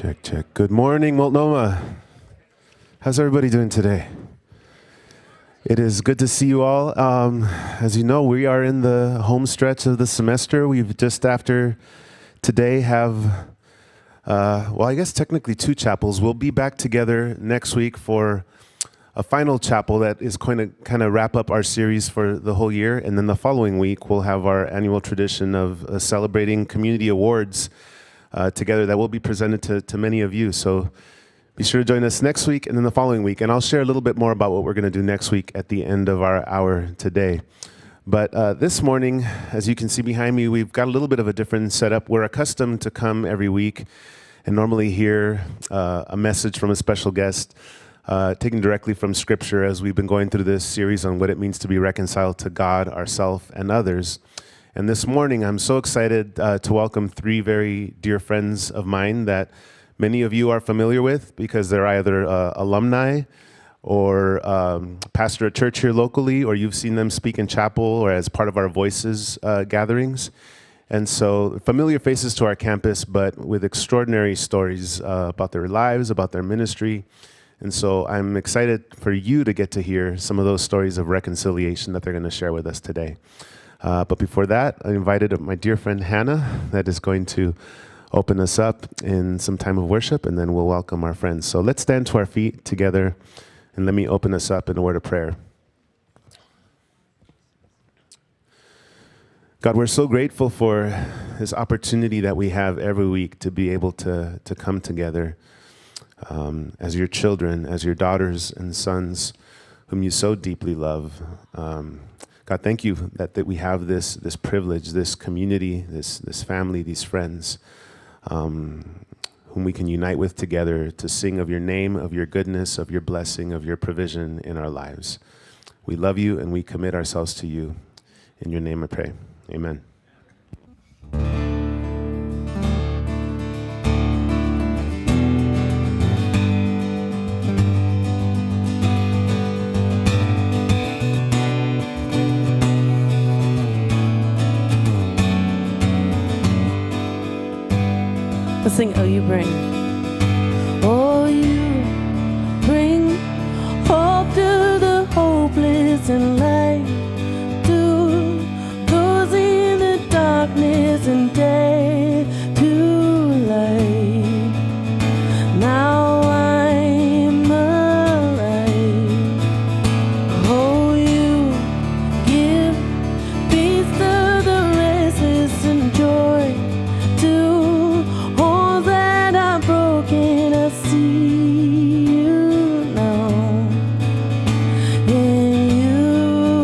Check, check. Good morning, Multnomah. How's everybody doing today? It is good to see you all. As you know, we are in the home stretch of the semester. We've just after today have, I guess technically 2 chapels. We'll be back together next week for a final chapel that is going to kind of wrap up our series for the whole year. And then the following week, we'll have our annual tradition of celebrating community awards together that will be presented to many of you. So be sure to join us next week and then the following week. And I'll share a little bit more about what we're going to do next week at the end of our hour today. But this morning, as you can see behind me, we've got a little bit of a different setup. We're accustomed to come every week and normally hear a message from a special guest taken directly from Scripture as we've been going through this series on what it means to be reconciled to God, ourselves, and others. And this morning, I'm so excited to welcome 3 very dear friends of mine that many of you are familiar with because they're either alumni or pastor a church here locally, or you've seen them speak in chapel or as part of our Voices gatherings. And so familiar faces to our campus, but with extraordinary stories about their lives, about their ministry. And so I'm excited for you to get to hear some of those stories of reconciliation that they're going to share with us today. But before that, I invited my dear friend Hannah that is going to open us up in some time of worship, and then we'll welcome our friends. So let's stand to our feet together, and let me open us up in a word of prayer. God, we're so grateful for this opportunity that we have every week to be able to come together as your children, as your daughters and sons whom you so deeply love. God, thank you that we have this privilege, this community, this family, these friends whom we can unite with together to sing of your name, of your goodness, of your blessing, of your provision in our lives. We love you and we commit ourselves to you. In your name I pray. Amen. Let's sing, Oh, You Bring. Oh, you bring hope to the hopeless and light to those in the darkness and day to light. Now I'm alive. Oh, you give peace to the restless and joy to broken, I see you now. In you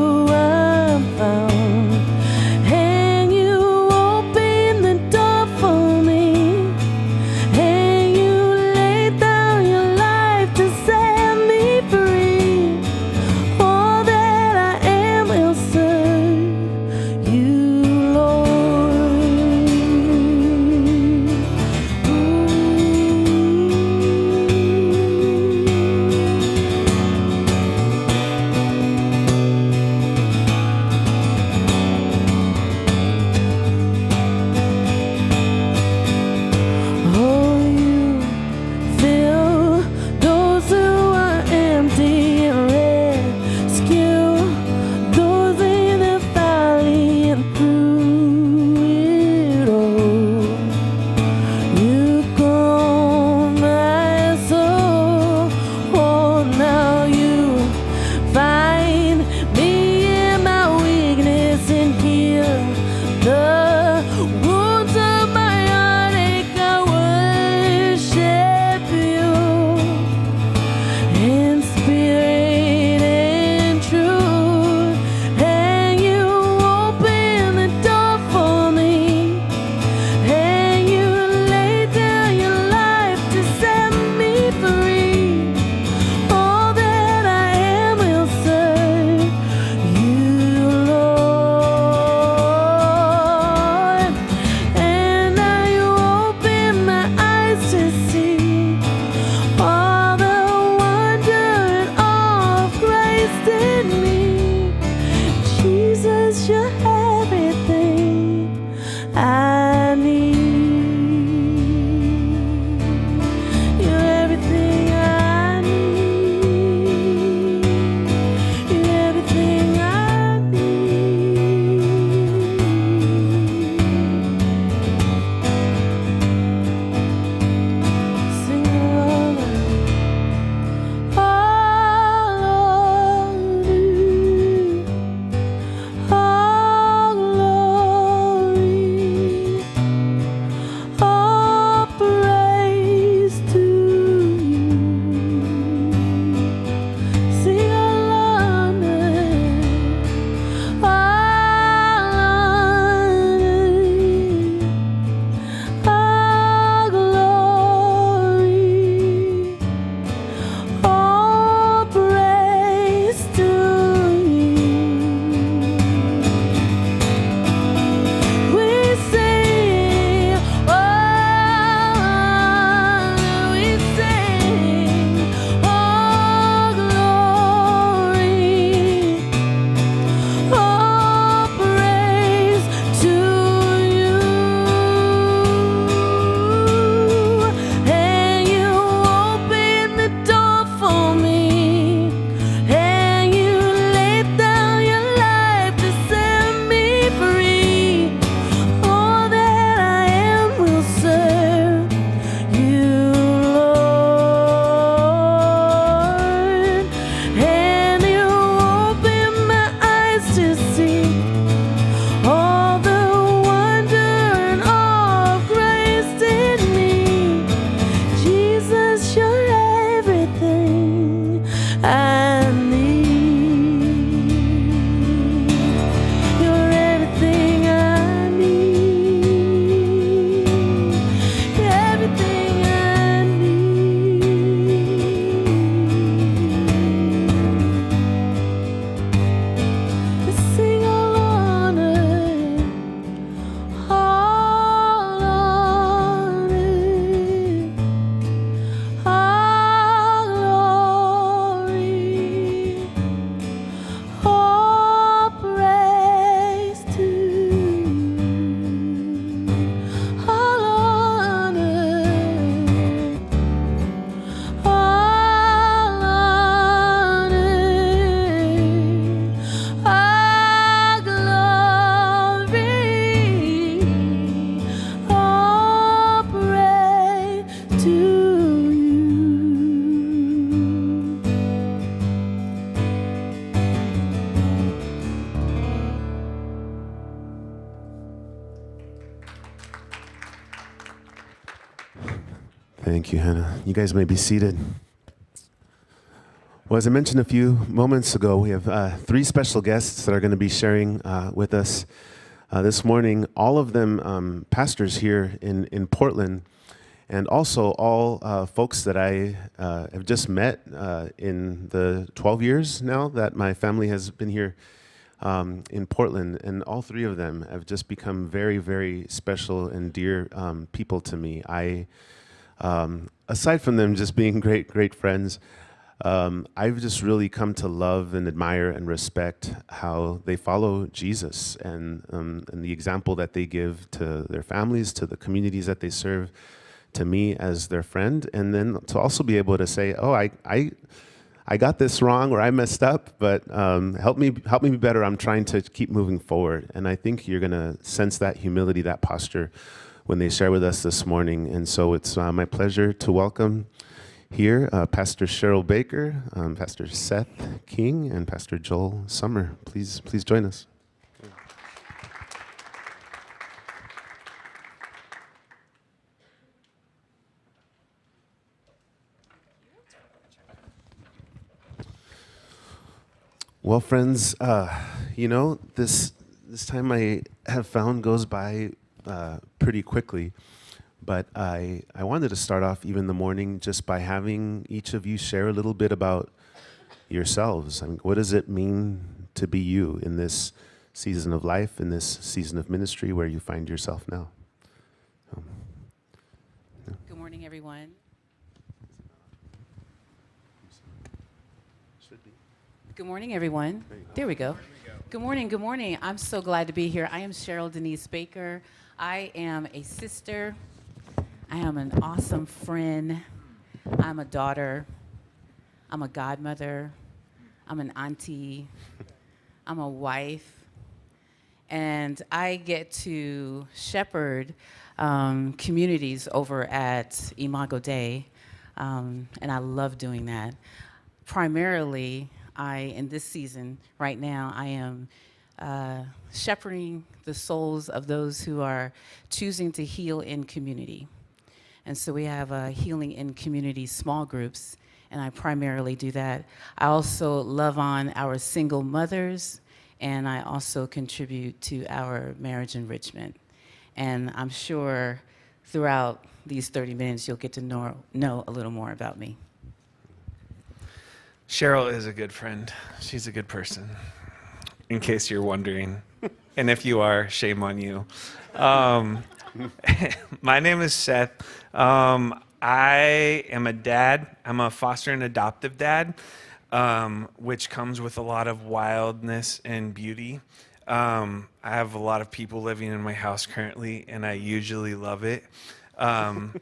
Thank you, Hannah. You guys may be seated. Well, as I mentioned a few moments ago, we have three special guests that are going to be sharing with us this morning. All of them pastors here in Portland, and also all folks that I have just met in the 12 years now that my family has been here in Portland. And all three of them have just become very, very special and dear people to me. Aside from them just being great friends, I've just really come to love and admire and respect how they follow Jesus and the example that they give to their families, to the communities that they serve, to me as their friend, and then to also be able to say, "Oh, I got this wrong, or I messed up, but help me be better. I'm trying to keep moving forward." And I think you're gonna sense that humility, that posture, when they share with us this morning. And so it's my pleasure to welcome here Pastor Cheryl Baker, Pastor Seth King, and Pastor Joel Summer. Please join us. Well, friends, this time I have found goes by pretty quickly. But I wanted to start off even the morning just by having each of you share a little bit about yourselves. I mean, what does it mean to be you in this season of life, in this season of ministry where you find yourself now? Good morning, everyone. Good morning, everyone. There we go. Good morning. I'm so glad to be here. I am Cheryl Denise Baker. I am a sister. I am an awesome friend. I'm a daughter. I'm a godmother. I'm an auntie. I'm a wife. And I get to shepherd communities over at Imago Dei, and I love doing that. Primarily, in this season, right now, I am shepherding the souls of those who are choosing to heal in community. And so we have healing in community small groups, and I primarily do that. I also love on our single mothers, and I also contribute to our marriage enrichment. And I'm sure throughout these 30 minutes, you'll get to know a little more about me. Cheryl is a good friend. She's a good person, in case you're wondering. And if you are, shame on you. My name is Seth. I am a dad. I'm a foster and adoptive dad, which comes with a lot of wildness and beauty. I have a lot of people living in my house currently, and I usually love it. And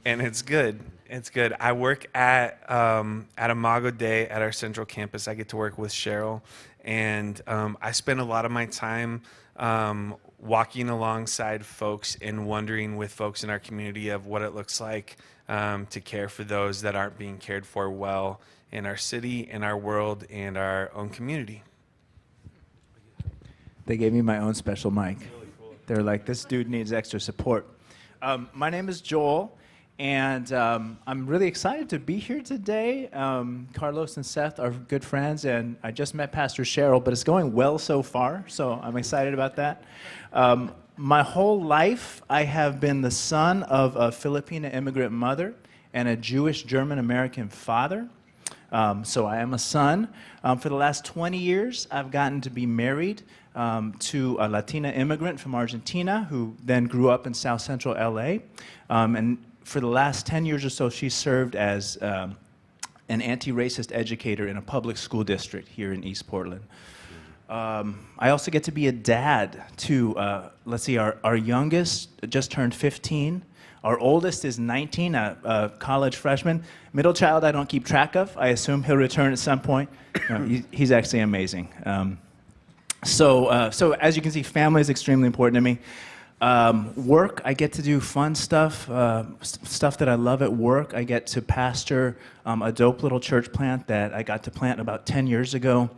it's good. It's good. I work at Imago Dei at our central campus. I get to work with Cheryl, and I spend a lot of my time walking alongside folks and wondering with folks in our community of what it looks like to care for those that aren't being cared for well in our city, in our world, and our own community. They gave me my own special mic. They're like, this dude needs extra support. My name is Joel, and I'm really excited to be here today. Carlos and Seth are good friends, and I just met Pastor Cheryl, but it's going well so far, so I'm excited about that. My whole life, I have been the son of a Filipino immigrant mother and a Jewish German-American father. So I am a son. For the last 20 years, I've gotten to be married to a Latina immigrant from Argentina who then grew up in South Central LA. And for the last 10 years or so, she served as an anti-racist educator in a public school district here in East Portland. I also get to be a dad to, our youngest just turned 15. Our oldest is 19, a college freshman. Middle child I don't keep track of. I assume he'll return at some point. He's actually amazing. So as you can see, family is extremely important to me. Work, I get to do fun stuff, stuff that I love at work. I get to pastor a dope little church plant that I got to plant about 10 years ago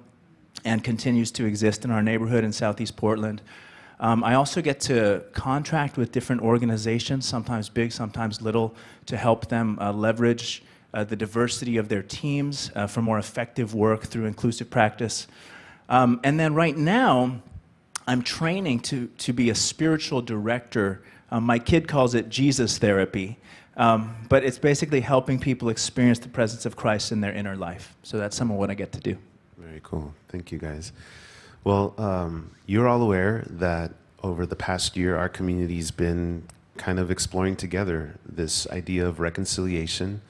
and continues to exist in our neighborhood in Southeast Portland. I also get to contract with different organizations, sometimes big, sometimes little, to help them leverage the diversity of their teams for more effective work through inclusive practice. And then right now, I'm training to be a spiritual director. My kid calls it Jesus therapy, but it's basically helping people experience the presence of Christ in their inner life. So that's some of what I get to do. Very cool. Thank you, guys. Well, you're all aware that over the past year, our community's been kind of exploring together this idea of reconciliation,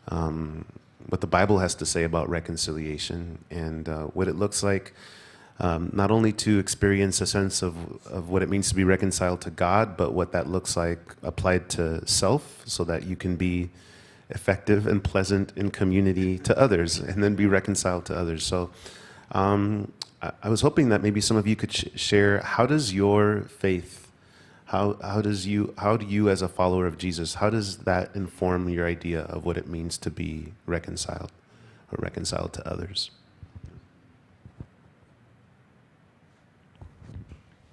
what the Bible has to say about reconciliation, and what it looks like, not only to experience a sense of what it means to be reconciled to God, but what that looks like applied to self, so that you can be effective and pleasant in community to others, and then be reconciled to others. So I was hoping that maybe some of you could share, how does your faith, how do you as a follower of Jesus, how does that inform your idea of what it means to be reconciled or reconciled to others?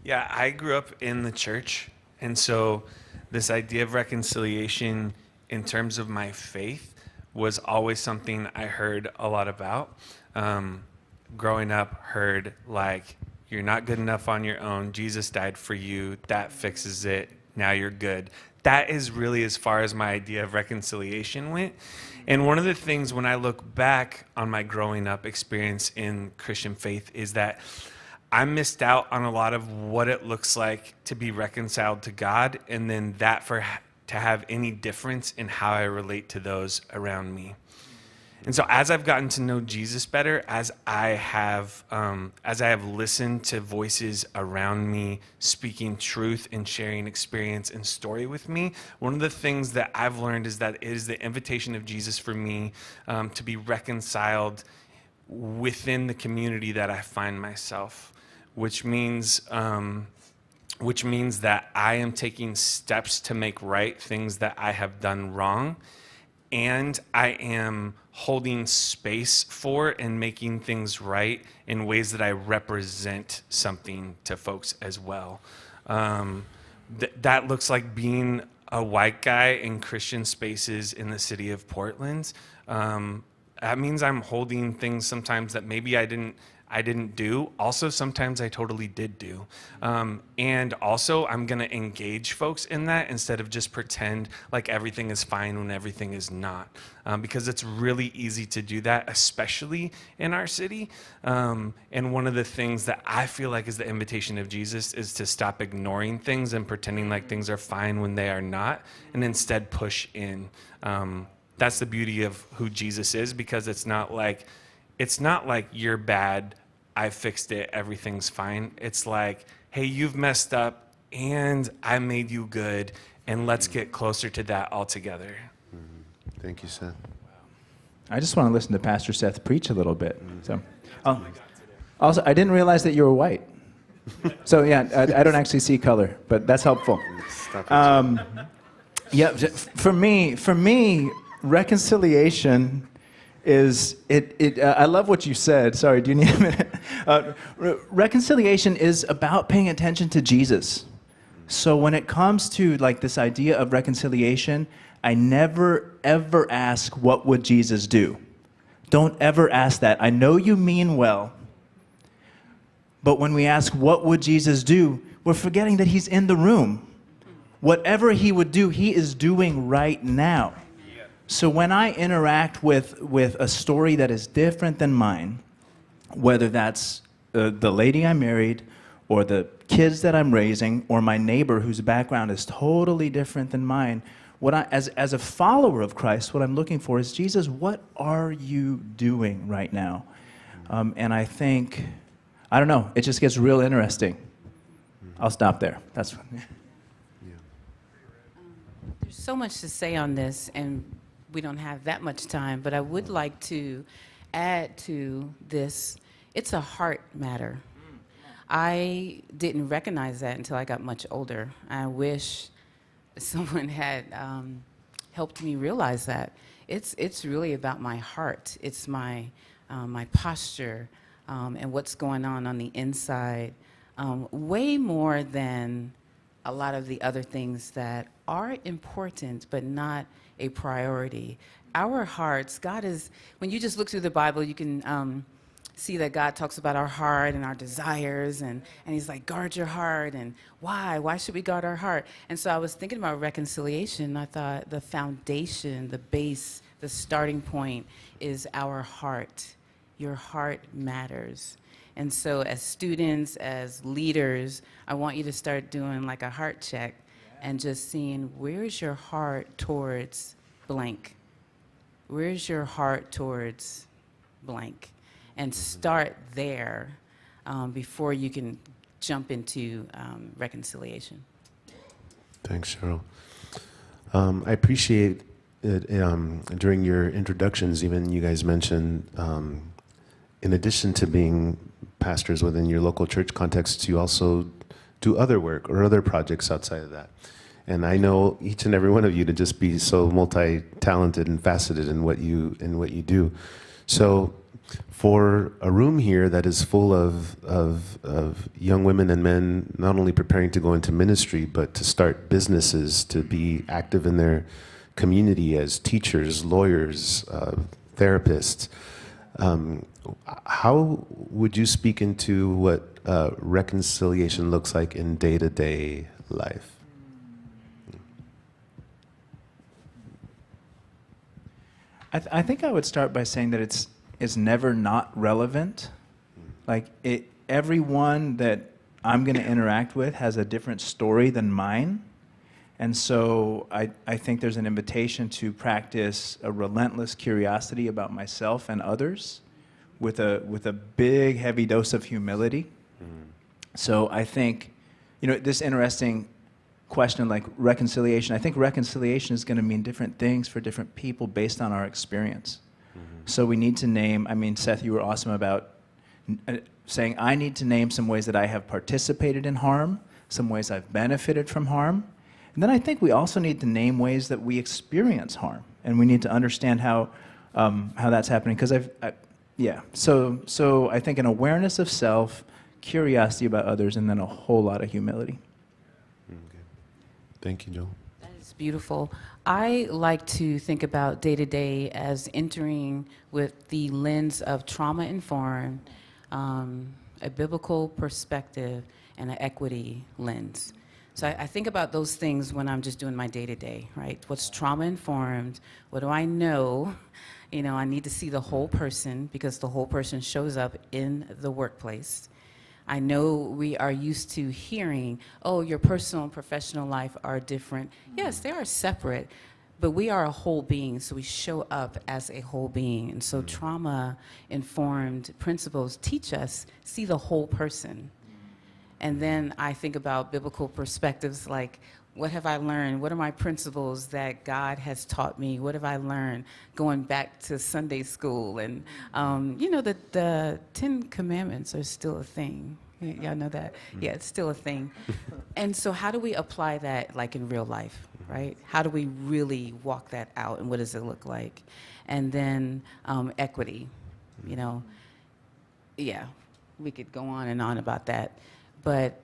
Yeah, I grew up in the church, and so this idea of reconciliation in terms of my faith was always something I heard a lot about. Growing up, heard like, you're not good enough on your own. Jesus died for you. That fixes it. Now you're good. That is really as far as my idea of reconciliation went. And one of the things when I look back on my growing up experience in Christian faith is that I missed out on a lot of what it looks like to be reconciled to God, and then that to have any difference in how I relate to those around me. And so as I've gotten to know Jesus better, as I have listened to voices around me speaking truth and sharing experience and story with me, one of the things that I've learned is that it is the invitation of Jesus for me to be reconciled within the community that I find myself, which means that I am taking steps to make right things that I have done wrong, and I am holding space for and making things right in ways that I represent something to folks as well. That looks like being a white guy in Christian spaces in the city of Portland. That means I'm holding things sometimes that maybe I didn't do. Also, sometimes I totally did do. And also, I'm going to engage folks in that instead of just pretend like everything is fine when everything is not. Because it's really easy to do that, especially in our city. And one of the things that I feel like is the invitation of Jesus is to stop ignoring things and pretending like things are fine when they are not, and instead push in. That's the beauty of who Jesus is, because it's not like you're bad, I fixed it, everything's fine. It's like, hey, you've messed up and I made you good, and let's get closer to that all together. Thank you, Seth. I just want to listen to Pastor Seth preach a little bit. So, also, I didn't realize that you were white. So yeah, I don't actually see color, but that's helpful. Yeah, for me, reconciliation is I love what you said. Sorry, do you need a minute? Reconciliation is about paying attention to Jesus. So when it comes to like this idea of reconciliation, I never ever ask, what would Jesus do? Don't ever ask that. I know you mean well, but when we ask, what would Jesus do, we're forgetting that he's in the room. Whatever he would do, he is doing right now. So when I interact with a story that is different than mine, whether that's the lady I married, or the kids that I'm raising, or my neighbor whose background is totally different than mine, as a follower of Christ, what I'm looking for is, Jesus, what are you doing right now? And I think, I don't know, it just gets real interesting. I'll stop there. That's. There's so much to say on this, and we don't have that much time, but I would like to add to this. It's a heart matter. I didn't recognize that until I got much older. I wish someone had helped me realize that. It's really about my heart. It's my posture and what's going on the inside. way more than a lot of the other things that are important but not a priority. Our hearts, God is, when you just look through the Bible, you can see that God talks about our heart and our desires, and he's like, guard your heart, and why? Why should we guard our heart? And so I was thinking about reconciliation. I thought the foundation, the base, the starting point is our heart. Your heart matters. And so as students, as leaders, I want you to start doing like a heart check and just seeing, where's your heart towards blank? Where's your heart towards blank? And start there before you can jump into reconciliation. Thanks, Cheryl. I appreciate it, during your introductions, even you guys mentioned, in addition to being pastors within your local church context, you also do other work or other projects outside of that. And I know each and every one of you to just be so multi-talented and faceted in what you do. So for a room here that is full of young women and men, not only preparing to go into ministry, but to start businesses, to be active in their community as teachers, lawyers, therapists, how would you speak into what reconciliation looks like in day-to-day life? I think I would start by saying that it's never not relevant. Like everyone that I'm going to interact with has a different story than mine. And so I think there's an invitation to practice a relentless curiosity about myself and others with a big, heavy dose of humility. So I think, this interesting question like reconciliation, I think reconciliation is going to mean different things for different people based on our experience. So we need to name, Seth, you were awesome about saying, I need to name some ways that I have participated in harm, some ways I've benefited from harm. And then I think we also need to name ways that we experience harm. And we need to understand how that's happening. Because So I think an awareness of self, curiosity about others, and then a whole lot of humility. Okay. Thank you, Joel. That is beautiful. I like to think about day-to-day as entering with the lens of trauma-informed, a biblical perspective, and an equity lens. So I think about those things when I'm just doing my day-to-day, right? What's trauma-informed? What do I know? I need to see the whole person because the whole person shows up in the workplace. I know we are used to hearing, oh, your personal and professional life are different. Yes, they are separate, but we are a whole being, so we show up as a whole being. And so trauma-informed principles teach us, see the whole person. And then I think about biblical perspectives like, what have I learned? What are my principles that God has taught me? What have I learned going back to Sunday school? And, the 10 Commandments are still a thing. Y'all know that? Yeah, it's still a thing. And so how do we apply that like in real life, right? How do we really walk that out and what does it look like? And then equity, yeah, we could go on and on about that. But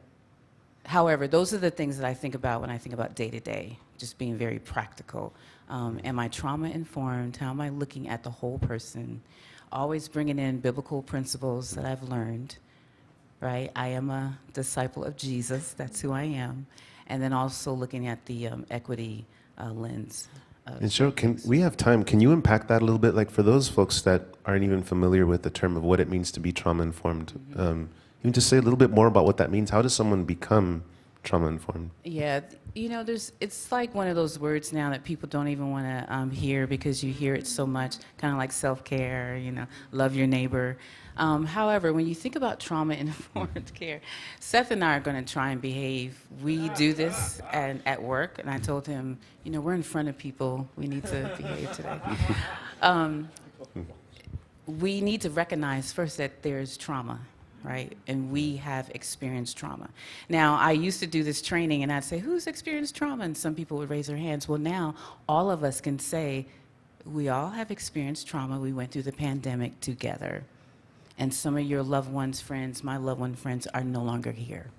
however, those are the things that I think about when I think about day-to-day, just being very practical. Am I trauma-informed? How am I looking at the whole person? Always bringing in biblical principles that I've learned, right? I am a disciple of Jesus. That's who I am. And then also looking at the equity lens. And Cheryl, we have time. Can you unpack that a little bit? Like for those folks that aren't even familiar with the term of what it means to be trauma-informed, you can just say a little bit more about what that means. How does someone become trauma-informed? Yeah, it's like one of those words now that people don't even want to hear because you hear it so much, kind of like self-care, love your neighbor. However, when you think about trauma-informed care, Seth and I are going to try and behave. We do this at work, and I told him, we're in front of people. We need to behave today. We need to recognize first that there's trauma. Right? And we have experienced trauma. Now, I used to do this training and I'd say, who's experienced trauma? And some people would raise their hands. Well, now all of us can say, we all have experienced trauma. We went through the pandemic together. and some of your loved ones' friends, my loved one friends, are no longer here.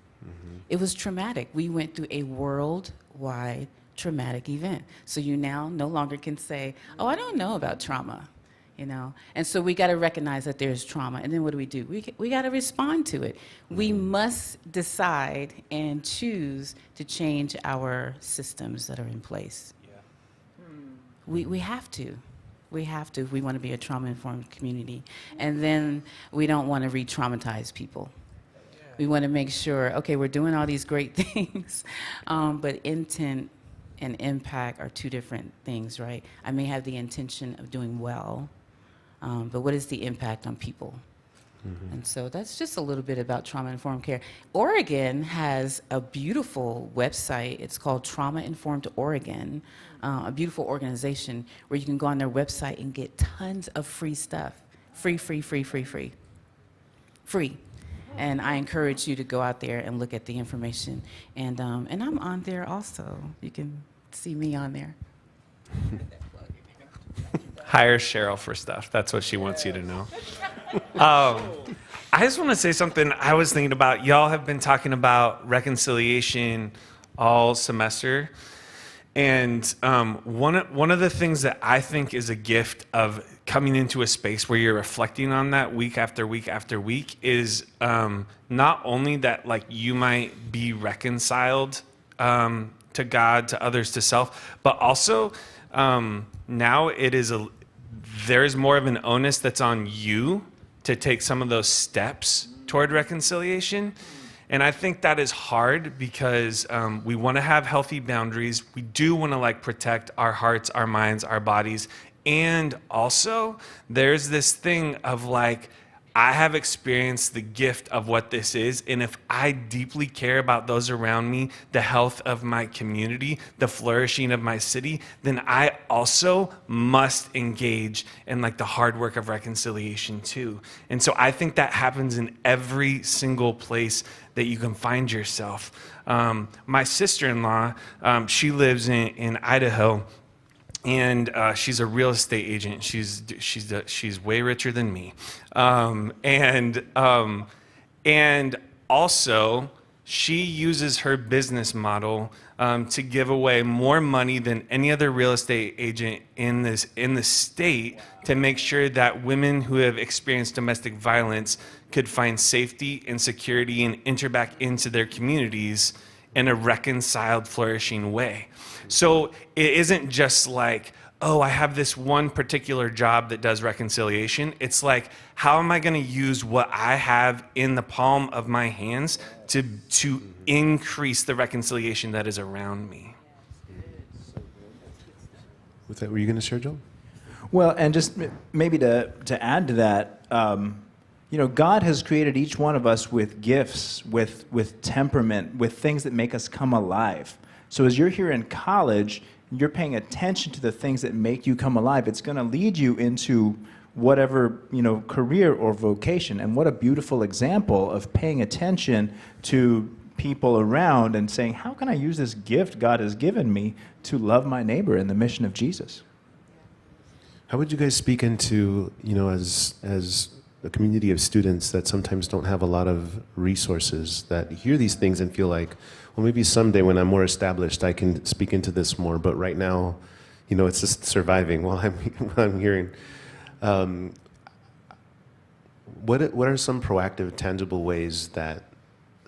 It was traumatic. We went through a worldwide traumatic event. So you now no longer can say, oh, I don't know about trauma, you know? And so we gotta recognize that there's trauma, and then what do? We gotta respond to it. We must decide and choose to change our systems that are in place. We have to. We have to if we want to be a trauma-informed community. And then we don't want to re-traumatize people. We want to make sure, okay, we're doing all these great things, but intent and impact are two different things, right? I may have the intention of doing well, but what is the impact on people? And so that's just a little bit about trauma-informed care. Oregon has a beautiful website. It's called Trauma Informed Oregon, a beautiful organization where you can go on their website and get tons of free stuff. Free. And I encourage you to go out there and look at the information. And I'm on there also. You can see me on there. Hire Cheryl for stuff. That's what she wants you to know. I just want to say something I was thinking about. Y'all have been talking about reconciliation all semester. And one of the things that I think is a gift of coming into a space where you're reflecting on that week after week after week is not only that like you might be reconciled to God, to others, to self, but also now there is more of an onus that's on you to take some of those steps toward reconciliation. And I think that is hard because we want to have healthy boundaries. We do want to like protect our hearts, our minds, our bodies. And also there's this thing of like, I have experienced the gift of what this is. And if I deeply care about those around me, the health of my community, the flourishing of my city, then I also must engage in like the hard work of reconciliation too. And so I think that happens in every single place that you can find yourself. My sister-in-law, she lives in Idaho. And she's a real estate agent. She's way richer than me, and also she uses her business model to give away more money than any other real estate agent in the state to make sure that women who have experienced domestic violence could find safety and security and enter back into their communities in a reconciled, flourishing way. So it isn't just like, oh, I have this one particular job that does reconciliation. It's like, how am I going to use what I have in the palm of my hands to increase the reconciliation that is around me? With that, were you going to share, Joe? Well, and just maybe to add to that, God has created each one of us with gifts, with temperament, with things that make us come alive. So as you're here in college, you're paying attention to the things that make you come alive. It's going to lead you into whatever, career or vocation. And what a beautiful example of paying attention to people around and saying, how can I use this gift God has given me to love my neighbor in the mission of Jesus? How would you guys speak into, as a community of students that sometimes don't have a lot of resources, that hear these things and feel like, well, maybe someday when I'm more established, I can speak into this more. But right now, it's just surviving while I'm hearing. What are some proactive, tangible ways that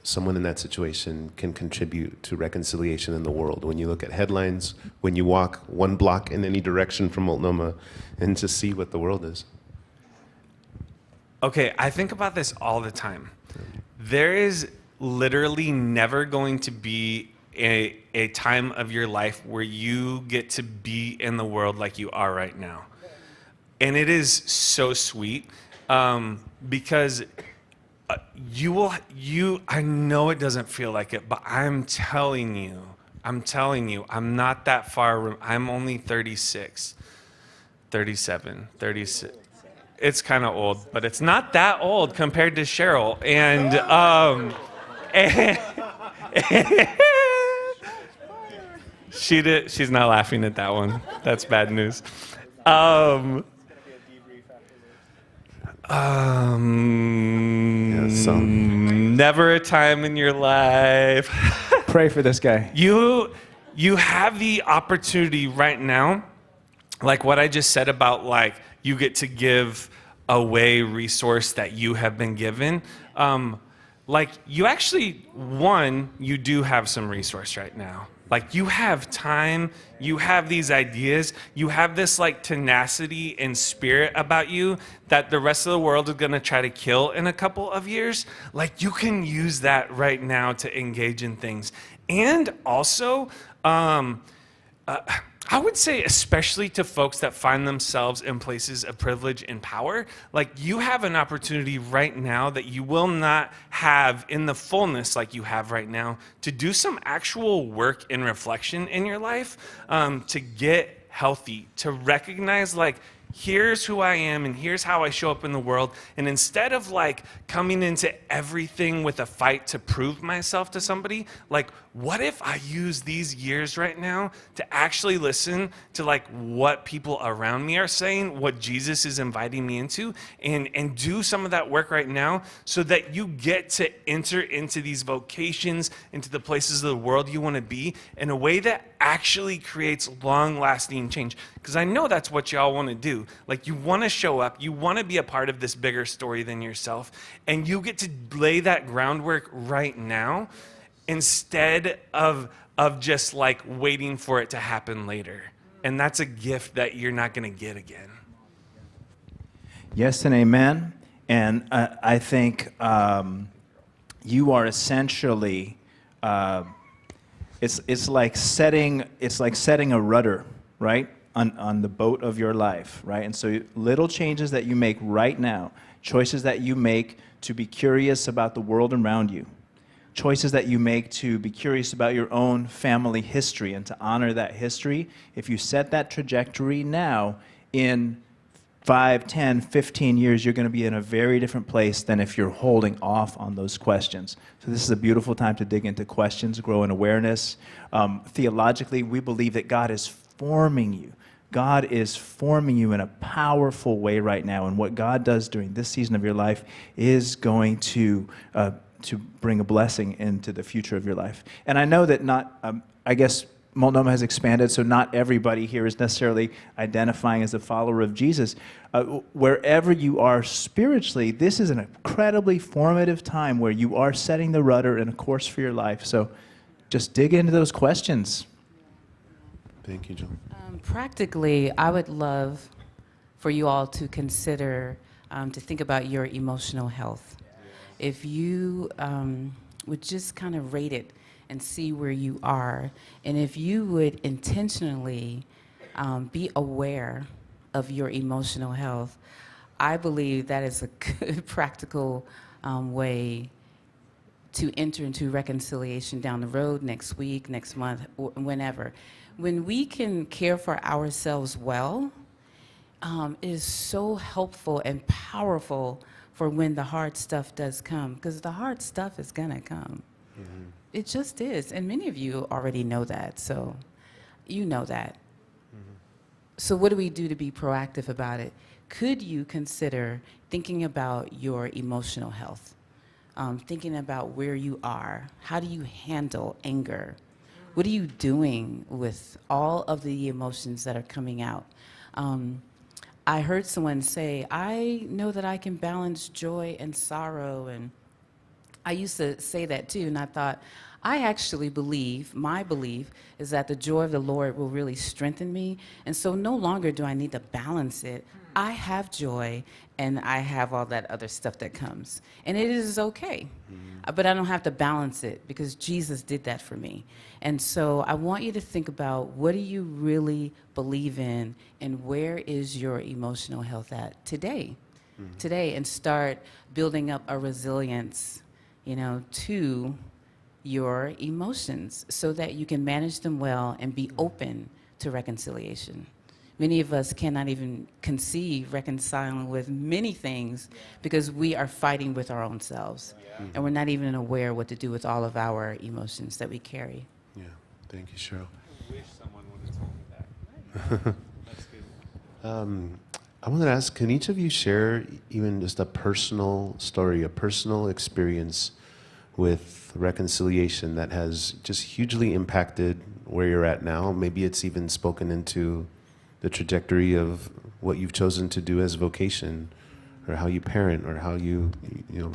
someone in that situation can contribute to reconciliation in the world? When you look at headlines, when you walk one block in any direction from Multnomah, and just see what the world is. Okay, I think about this all the time. There is literally never going to be a time of your life where you get to be in the world like you are right now. And it is so sweet because I know it doesn't feel like it, but I'm telling you, I'm not that far. I'm only 36, 37, 36. It's kind of old, but it's not that old compared to Cheryl. She's not laughing at that one. That's bad news. Never a time in your life. Pray for this guy. You have the opportunity right now, like what I just said about like you get to give away resource that you have been given. Like you actually, you do have some resource right now. Like you have time, you have these ideas, you have this like tenacity and spirit about you that the rest of the world is gonna try to kill in a couple of years. Like you can use that right now to engage in things. And also, I would say, especially to folks that find themselves in places of privilege and power, like you have an opportunity right now that you will not have in the fullness like you have right now to do some actual work and reflection in your life, to get healthy, to recognize like, here's who I am and here's how I show up in the world. And instead of like coming into everything with a fight to prove myself to somebody, like what if I use these years right now to actually listen to like what people around me are saying, what Jesus is inviting me into, and do some of that work right now so that you get to enter into these vocations, into the places of the world you want to be in a way that actually creates long-lasting change. Because I know that's what y'all want to do. Like you want to show up, you want to be a part of this bigger story than yourself, and you get to lay that groundwork right now instead of just like waiting for it to happen later. And that's a gift that you're not going to get again. Yes and amen. And I think you are essentially, it's like setting a rudder, right, on the boat of your life, right? And so little changes that you make right now, choices that you make to be curious about the world around you, choices that you make to be curious about your own family history and to honor that history, if you set that trajectory now, in 5, 10, 15 years, you're going to be in a very different place than if you're holding off on those questions. So this is a beautiful time to dig into questions, grow in awareness. Theologically, we believe that God is forming you. God is forming you in a powerful way right now, and what God does during this season of your life is going to bring a blessing into the future of your life. And I know that I guess Multnomah has expanded, so not everybody here is necessarily identifying as a follower of Jesus. Wherever you are spiritually, this is an incredibly formative time where you are setting the rudder and a course for your life. So just dig into those questions. Thank you, John. Practically, I would love for you all to consider, to think about your emotional health. If you would just kind of rate it and see where you are, and if you would intentionally be aware of your emotional health, I believe that is a good practical way to enter into reconciliation down the road, next week, next month, or whenever. When we can care for ourselves well, it is so helpful and powerful for when the hard stuff does come, because the hard stuff is gonna come. Mm-hmm. It just is, and many of you already know that, so you know that. Mm-hmm. So what do we do to be proactive about it? Could you consider thinking about your emotional health? Thinking about where you are. How do you handle anger? What are you doing with all of the emotions that are coming out? I heard someone say, I know that I can balance joy and sorrow, and I used to say that too, and I thought, I actually believe, my belief is that the joy of the Lord will really strengthen me, and so no longer do I need to balance it. I have joy, and I have all that other stuff that comes, and it is okay. But I don't have to balance it because Jesus did that for me. And so I want you to think about, what do you really believe in, and where is your emotional health at today? Today, and start building up a resilience, to your emotions so that you can manage them well and be open to reconciliation. Many of us cannot even conceive reconciling with many things because we are fighting with our own selves. And we're not even aware what to do with all of our emotions that we carry. Yeah, thank you, Cheryl. I wish someone would have told me that. That's good. I wanted to ask, can each of you share even just a personal story, a personal experience with reconciliation that has just hugely impacted where you're at now? Maybe it's even spoken into the trajectory of what you've chosen to do as vocation, or how you parent, or how you know.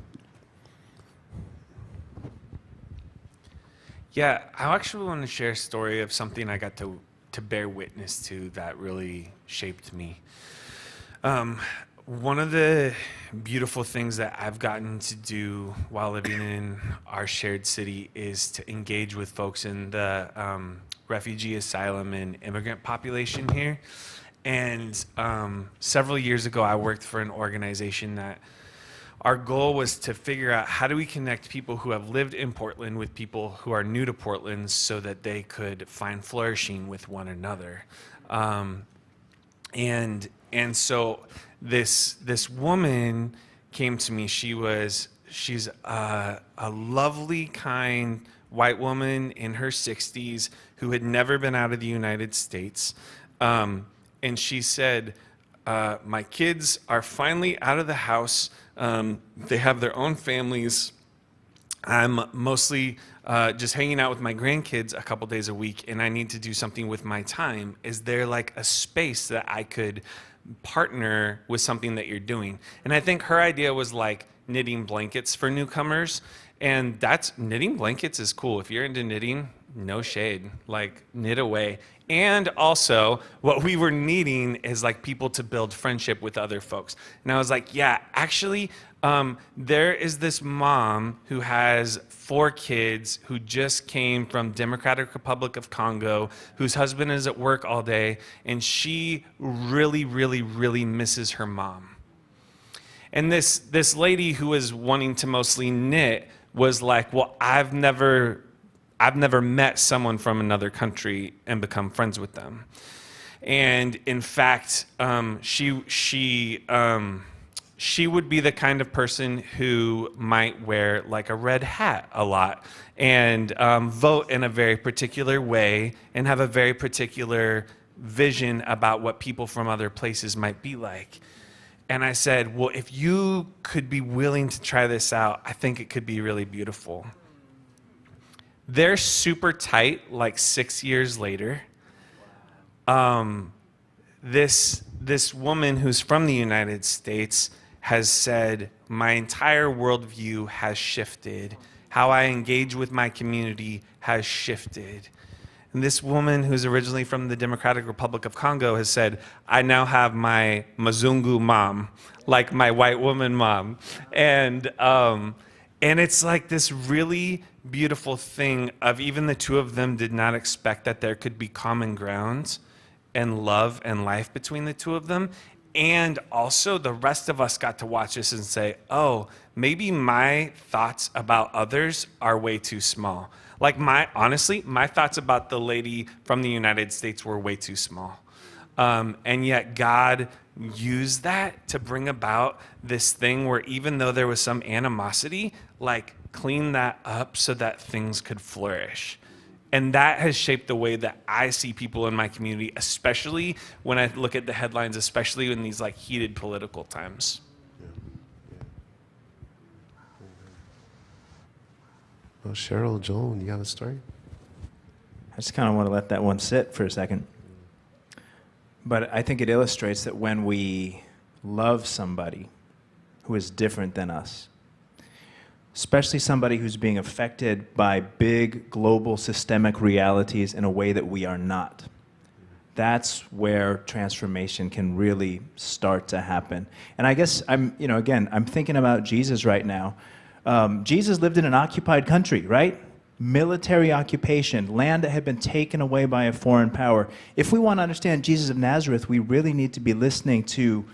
Yeah, I actually want to share a story of something I got to bear witness to that really shaped me. One of the beautiful things that I've gotten to do while living in our shared city is to engage with folks in the refugee asylum and immigrant population here. And several years ago, I worked for an organization that our goal was to figure out how do we connect people who have lived in Portland with people who are new to Portland so that they could find flourishing with one another. And so this woman came to me. She's a lovely, kind white woman in her 60s who had never been out of the United States. And she said, my kids are finally out of the house. They have their own families. I'm mostly just hanging out with my grandkids a couple days a week, and I need to do something with my time. Is there like a space that I could partner with something that you're doing? And I think her idea was like knitting blankets for newcomers. And knitting blankets is cool. If you're into knitting, no shade, like knit away. And also what we were needing is like people to build friendship with other folks. And I was like, yeah, actually, there is this mom who has 4 kids who just came from Democratic Republic of Congo, whose husband is at work all day, and she really, really, really misses her mom. And this lady who was wanting to mostly knit was like, well, I've never met someone from another country and become friends with them. And in fact, she would be the kind of person who might wear like a red hat a lot and vote in a very particular way and have a very particular vision about what people from other places might be like. And I said, well, if you could be willing to try this out, I think it could be really beautiful. They're super tight, like 6 years later. This woman who's from the United States has said, my entire worldview has shifted. How I engage with my community has shifted. And this woman who's originally from the Democratic Republic of Congo has said, I now have my Mzungu mom, like my white woman mom. And it's like this really beautiful thing of even the two of them did not expect that there could be common ground and love and life between the two of them. And also the rest of us got to watch this and say, oh, maybe my thoughts about others are way too small. Like honestly, my thoughts about the lady from the United States were way too small. And yet God used that to bring about this thing where even though there was some animosity, like clean that up so that things could flourish. And that has shaped the way that I see people in my community, especially when I look at the headlines, especially in these like heated political times. Well, Cheryl, Joel, you have a story? I just kind of want to let that one sit for a second. But I think it illustrates that when we love somebody who is different than us, especially somebody who's being affected by big global systemic realities in a way that we are not, that's where transformation can really start to happen. And I guess I'm thinking about Jesus right now. Jesus lived in an occupied country, right? Military occupation, land that had been taken away by a foreign power. If we want to understand Jesus of Nazareth, we really need to be listening to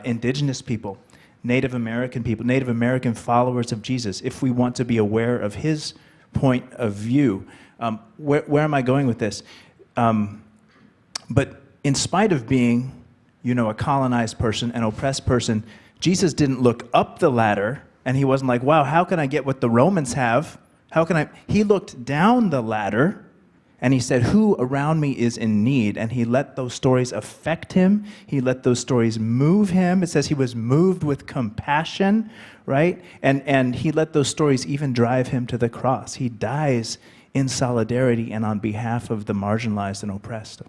indigenous people, Native American people, Native American followers of Jesus, if we want to be aware of his point of view. Where am I going with this? But in spite of being, a colonized person, an oppressed person, Jesus didn't look up the ladder, and he wasn't like, wow, how can I get what the Romans have? He looked down the ladder, And he said, who around me is in need? And he let those stories affect him. He let those stories move him. It says he was moved with compassion, right? And he let those stories even drive him to the cross. He dies in solidarity and on behalf of the marginalized and oppressed.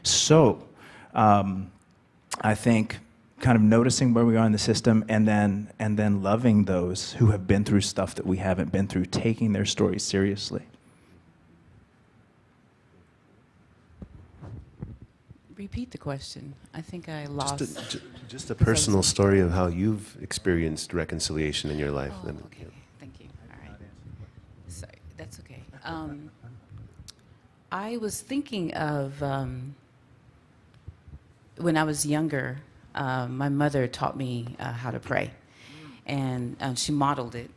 So I think kind of noticing where we are in the system and then loving those who have been through stuff that we haven't been through, taking their stories seriously. Repeat the question. I think I lost. Just a personal story of how you've experienced reconciliation in your life. Oh, okay. Thank you. All right. Sorry, that's okay. I was thinking of when I was younger, my mother taught me how to pray, and she modeled it,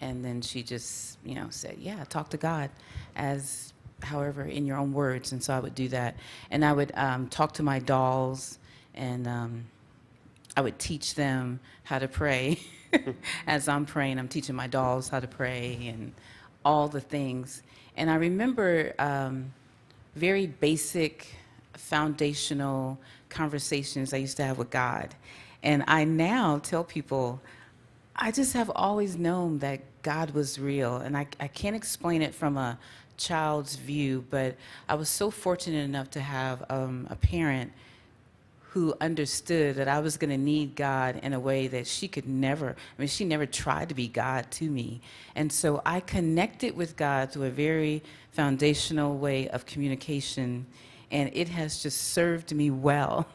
and then she just, said, "Yeah, talk to God, as however in your own words." And so I would do that, and I would talk to my dolls, and I would teach them how to pray. As I'm praying, I'm teaching my dolls how to pray and all the things. And I remember very basic, foundational conversations I used to have with God. And I now tell people, I just have always known that God was real. And I can't explain it from a child's view, but I was so fortunate enough to have a parent who understood that I was going to need God in a way that she could never. I mean, she never tried to be God to me. And so I connected with God through a very foundational way of communication, and it has just served me well.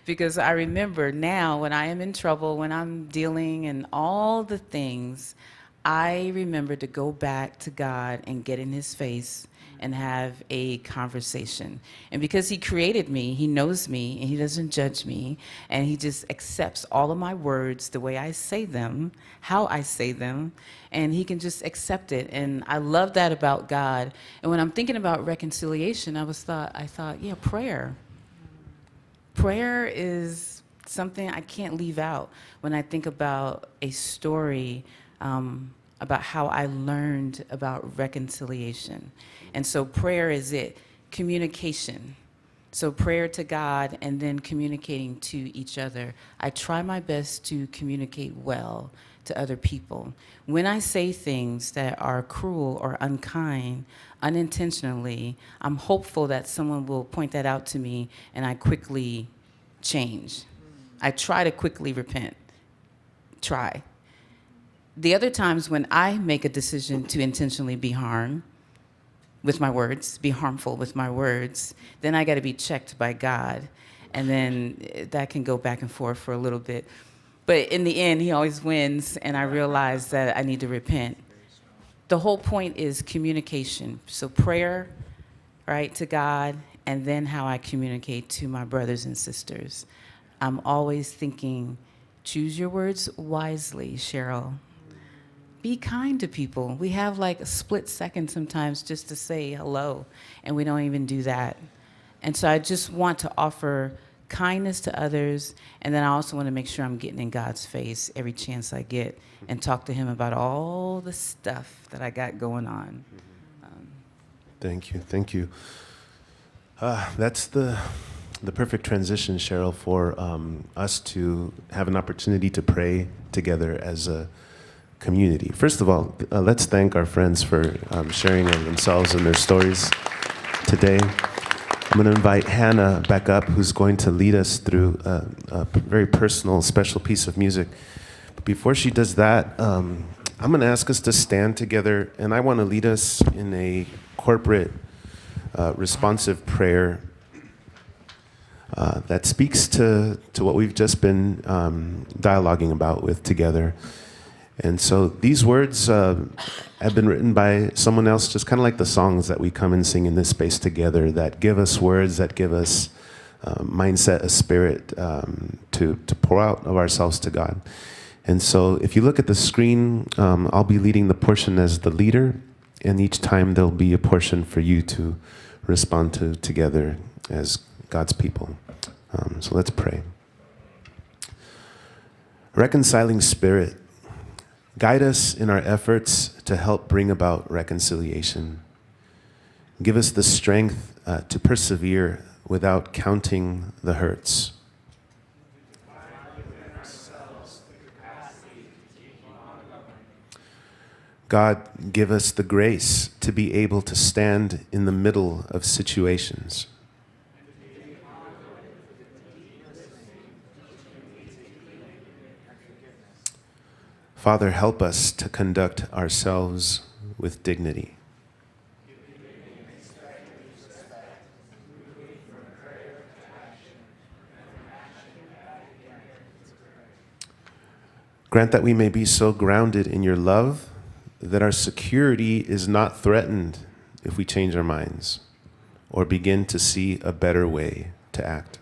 Because I remember now when I am in trouble, when I'm dealing and all the things, I remember to go back to God and get in his face and have a conversation. And because he created me, he knows me, and he doesn't judge me, and he just accepts all of my words the way I say them, how I say them, and he can just accept it. And I love that about God. And when I'm thinking about reconciliation, I thought, yeah, prayer. Prayer is something I can't leave out when I think about a story about how I learned about reconciliation. And so prayer is it, communication. So prayer to God and then communicating to each other. I try my best to communicate well to other people. When I say things that are cruel or unkind, unintentionally, I'm hopeful that someone will point that out to me and I quickly change. I try to quickly repent. Try. The other times when I make a decision to intentionally be harmed with my words, be harmful with my words, then I got to be checked by God. And then that can go back and forth for a little bit. But in the end, he always wins, and I realize that I need to repent. The whole point is communication. So prayer, right, to God, and then how I communicate to my brothers and sisters. I'm always thinking, choose your words wisely, Cheryl. Be kind to people. We have like a split second sometimes just to say hello, and we don't even do that. And so I just want to offer kindness to others, and then I also want to make sure I'm getting in God's face every chance I get and talk to him about all the stuff that I got going on. Thank you. That's the perfect transition, Cheryl, for us to have an opportunity to pray together as a community. First of all, let's thank our friends for sharing themselves and their stories today. I'm going to invite Hannah back up, who's going to lead us through a very personal, special piece of music. But before she does that, I'm going to ask us to stand together, and I want to lead us in a corporate, responsive prayer that speaks to what we've just been dialoguing about with together. And so these words have been written by someone else, just kind of like the songs that we come and sing in this space together, that give us words, that give us mindset, a spirit to pour out of ourselves to God. And so if you look at the screen, I'll be leading the portion as the leader, and each time there'll be a portion for you to respond to together as God's people. So let's pray. Reconciling Spirit, guide us in our efforts to help bring about reconciliation. Give us the strength to persevere without counting the hurts. God, give us the grace to be able to stand in the middle of situations. Father, help us to conduct ourselves with dignity. Grant that we may be so grounded in your love that our security is not threatened if we change our minds or begin to see a better way to act.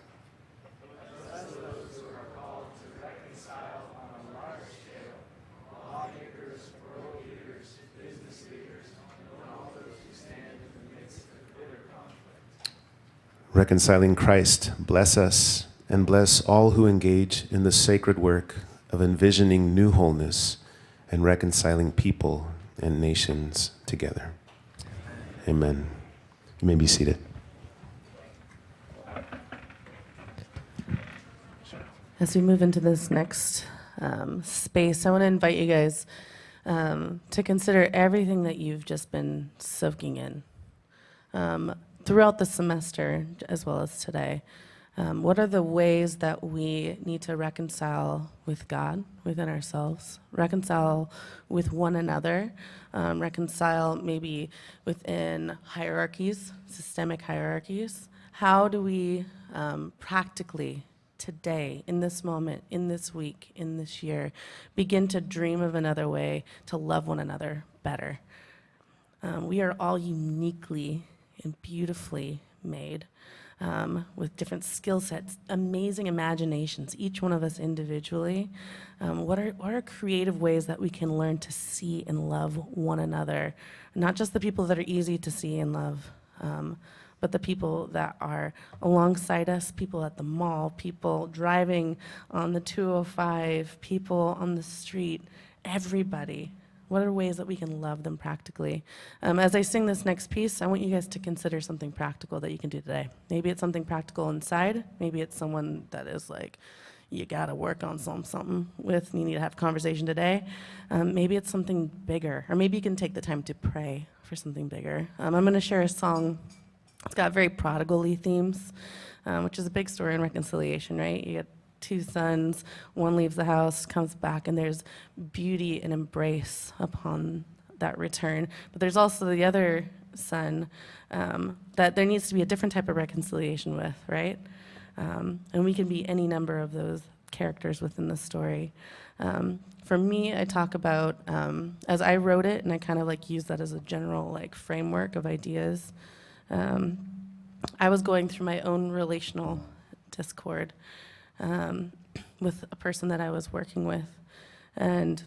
Reconciling Christ, bless us and bless all who engage in the sacred work of envisioning new wholeness and reconciling people and nations together. Amen. You may be seated. As we move into this next space, I want to invite you guys to consider everything that you've just been soaking in throughout the semester as well as today. What are the ways that we need to reconcile with God within ourselves, reconcile with one another, reconcile maybe within hierarchies, systemic hierarchies? How do we practically today, in this moment, in this week, in this year, begin to dream of another way to love one another better? We are all uniquely and beautifully made. With different skill sets, amazing imaginations, each one of us individually. What are creative ways that we can learn to see and love one another? Not just the people that are easy to see and love, but the people that are alongside us, people at the mall, people driving on the 205, people on the street, everybody. What are ways that we can love them practically? As I sing this next piece, I want you guys to consider something practical that you can do today. Maybe it's something practical inside. Maybe it's someone that is like, you gotta work on something with, and you need to have a conversation today. Maybe it's something bigger, or maybe you can take the time to pray for something bigger. I'm gonna share a song. It's got very prodigal-y themes, which is a big story in reconciliation, right? You get two sons, one leaves the house, comes back, and there's beauty and embrace upon that return. But there's also the other son that there needs to be a different type of reconciliation with, right? And we can be any number of those characters within the story. For me, I talk about, as I wrote it, and I kind of like use that as a general like framework of ideas, I was going through my own relational discord with a person that I was working with. And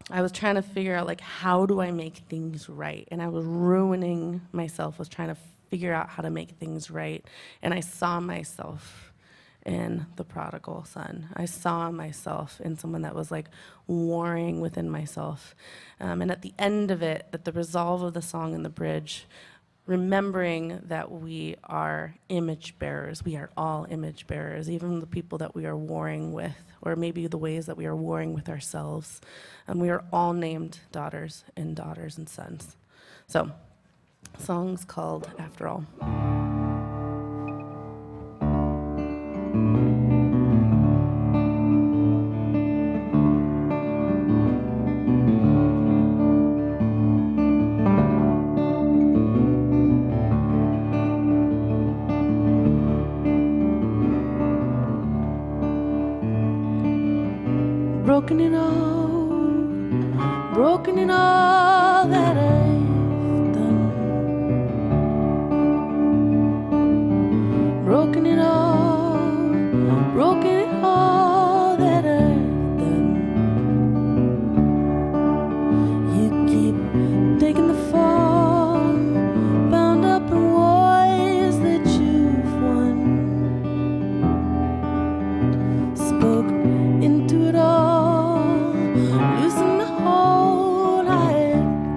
I was trying to figure out, like, how do I make things right? And I was ruining myself, was trying to figure out how to make things right. And I saw myself in the prodigal son. I saw myself in someone that was, like, warring within myself. And at the end of it, at the resolve of the song in the bridge, remembering that we are image bearers. We are all image bearers, even the people that we are warring with, or maybe the ways that we are warring with ourselves. We are all named daughters and sons. So, the song's called After All. Broken in all that I've done, broken in all that I've done. You keep taking the fall, bound up in wars that you've won. Spoke into it all, loosen the hold I had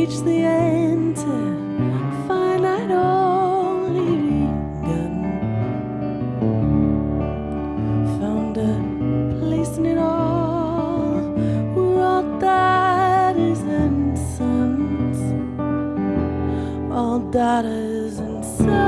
reach the end to find I'd only begun. Found a place in it all where all daughters and sons, all daughters and sons.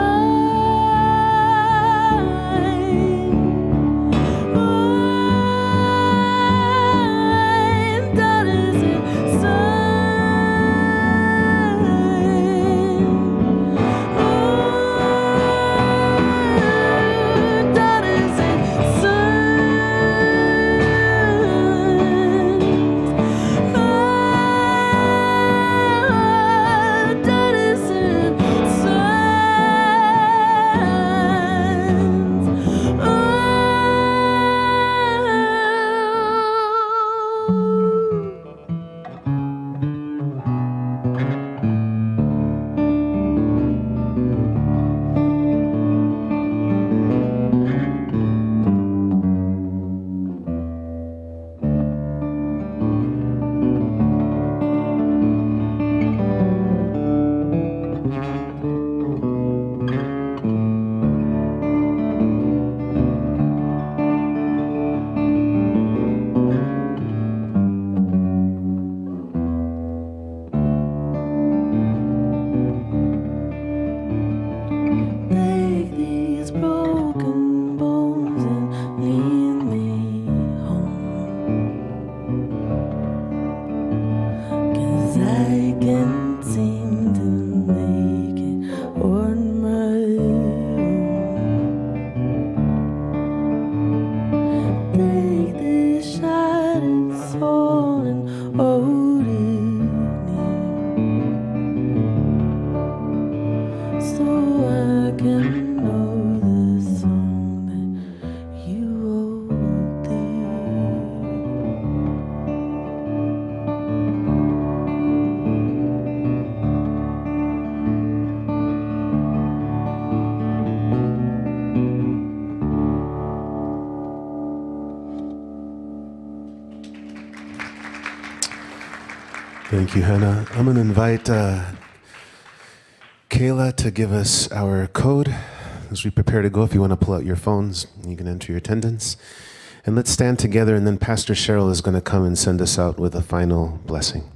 Thank you, Hannah. I'm going to invite Kayla to give us our code as we prepare to go. If you want to pull out your phones, you can enter your attendance. And let's stand together, and then Pastor Cheryl is going to come and send us out with a final blessing.